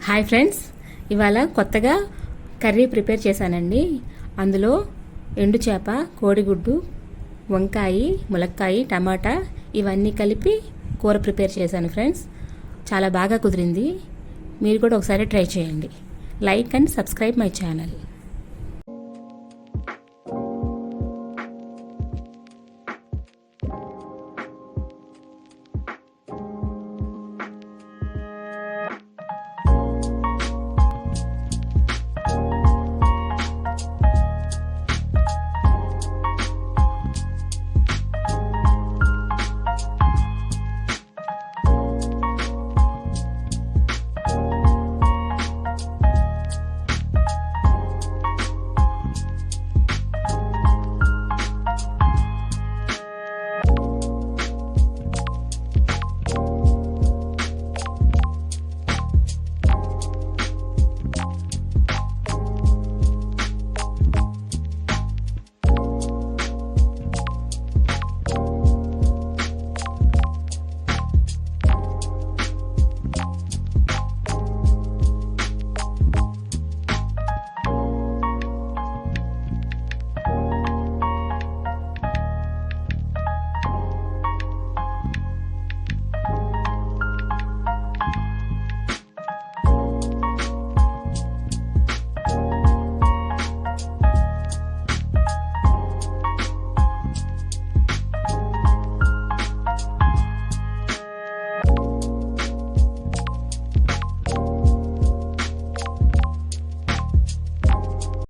Hi friends, ఇవాళ కొత్తగా curry prepare చేశానండి. అందులో ఎండు చేప, కోడిగుడ్డు, వంకాయ, ములక్కాయ, టమాటా ఇవన్నీ కలిపి కూర ప్రిపేర్ చేశాను ఫ్రెండ్స్. చాలా బాగా కుదిరింది. మీరు కూడా ఒకసారి ట్రై చేయండి. Like and subscribe my channel.